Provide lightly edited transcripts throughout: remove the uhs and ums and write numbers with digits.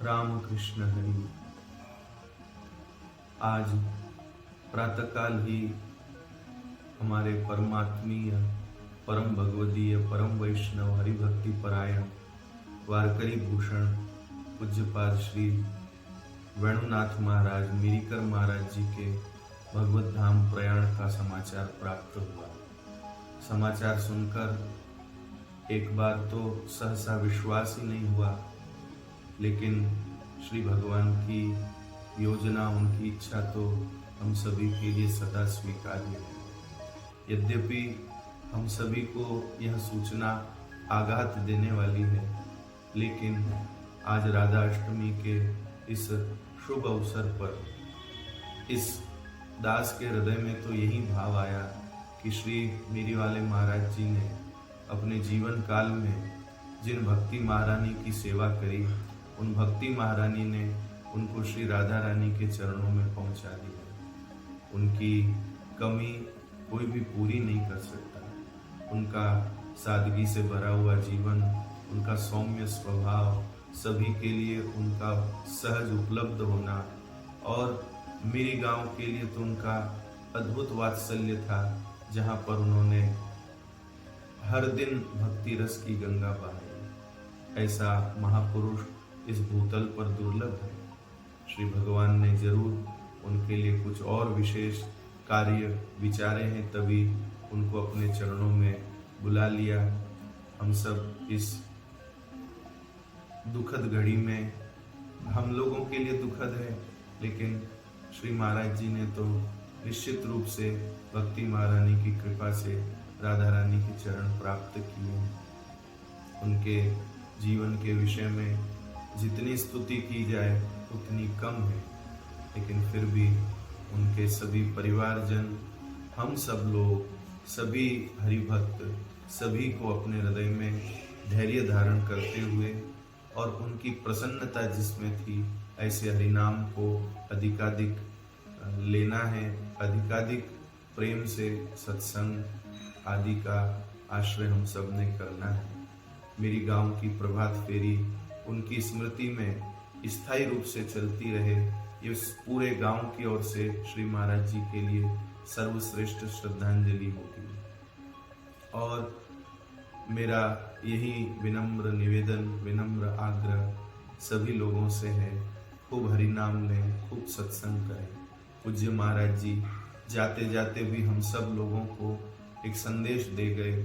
राम कृष्ण हरि। आज प्रातःकाल ही हमारे परमात्मीय, परम भगवदीय, परम वैष्णव, हरिभक्ति परायण, वारकरी भूषण पूज्यपाद श्री वेणुनाथ महाराज मिरीकर महाराज जी के भगवत धाम प्रयाण का समाचार प्राप्त हुआ। समाचार सुनकर एक बार तो सहसा विश्वास ही नहीं हुआ, लेकिन श्री भगवान की योजना, उनकी इच्छा तो हम सभी के लिए सदा स्वीकार्य है। यद्यपि हम सभी को यह सूचना आघात देने वाली है, लेकिन आज राधा अष्टमी के इस शुभ अवसर पर इस दास के हृदय में तो यही भाव आया कि श्री मीरीवाले महाराज जी ने अपने जीवन काल में जिन भक्ति महारानी की सेवा करी, उन भक्ति महारानी ने उनको श्री राधा रानी के चरणों में पहुंचा दिया। उनकी कमी कोई भी पूरी नहीं कर सकता। उनका सादगी से भरा हुआ जीवन, उनका सौम्य स्वभाव, सभी के लिए उनका सहज उपलब्ध होना, और मेरे गांव के लिए तो उनका अद्भुत वात्सल्य था, जहां पर उन्होंने हर दिन भक्ति रस की गंगा बहाई। ऐसा महापुरुष इस भूतल पर दुर्लभ है। श्री भगवान ने जरूर उनके लिए कुछ और विशेष कार्य विचारे हैं, तभी उनको अपने चरणों में बुला लिया। हम सब इस दुखद घड़ी में, हम लोगों के लिए दुखद है, लेकिन श्री महाराज जी ने तो निश्चित रूप से भक्ति महारानी की कृपा से राधा रानी के चरण प्राप्त किए। उनके जीवन के विषय में जितनी स्तुति की जाए उतनी कम है, लेकिन फिर भी उनके सभी परिवारजन, हम सब लोग, सभी हरिभक्त, सभी को अपने हृदय में धैर्य धारण करते हुए और उनकी प्रसन्नता जिसमें थी, ऐसे हरिनाम को अधिकाधिक लेना है, अधिकाधिक प्रेम से सत्संग आदि का आश्रय हम सब ने करना है। मेरी गांव की प्रभात फेरी उनकी स्मृति में स्थायी रूप से चलती रहे, ये पूरे गांव की ओर से श्री महाराज जी के लिए सर्वश्रेष्ठ श्रद्धांजलि होगी। और मेरा यही विनम्र निवेदन, विनम्र आग्रह सभी लोगों से है, खूब हरिनाम लें, खूब सत्संग करें। पूज्य महाराज जी जाते जाते भी हम सब लोगों को एक संदेश दे गए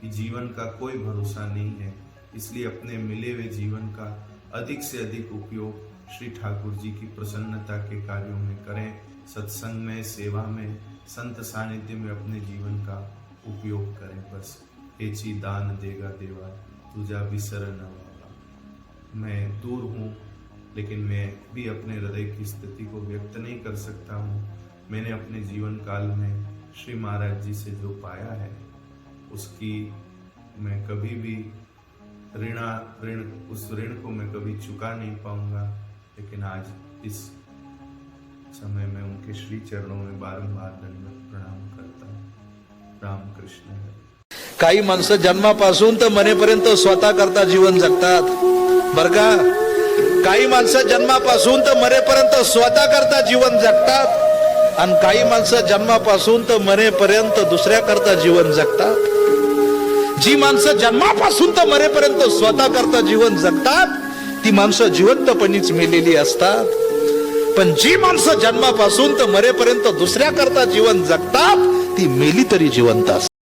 कि जीवन का कोई भरोसा नहीं है, इसलिए अपने मिले हुए जीवन का अधिक से अधिक उपयोग श्री ठाकुर जी की प्रसन्नता के कार्यों में करें। सत्संग में, सेवा में, संत सानिध्य में अपने जीवन का उपयोग करें। बस एची दान देगा देवा, तुझा विसर न होगा। मैं दूर हूँ, लेकिन मैं भी अपने हृदय की स्थिति को व्यक्त नहीं कर सकता हूँ। मैंने अपने जीवन काल में श्री महाराज जी से जो पाया है, उसकी मैं कभी भी उस ऋण को मैं कभी चुका नहीं पाऊंगा। लेकिन आज इस समय में उनके श्री चरणों में बारंबार दंडवत प्रणाम करता हूँ। राम कृष्ण है। काही माणसं जन्मापासून तर मरेपर्यंत स्वतः करता जीवन जगतात, बर का? काही माणसं जन्मापासून तर मरेपर्यंत स्वतः करता जीवन जगतात, आणि काही माणसं जन्मापासून तर मरेपर्यंत दुसऱ्या करता जीवन जगतात। जी माणसं जन्मापासून तर मरेपर्यंत स्वतः करता जीवन जगतात, ती माणसं जिवंतपणीच मेलेली असतात। पण जी माणसं जन्मापासून तर मरेपर्यंत दुसऱ्या करता जीवन जगतात, ती मेली तरी जिवंत असतात।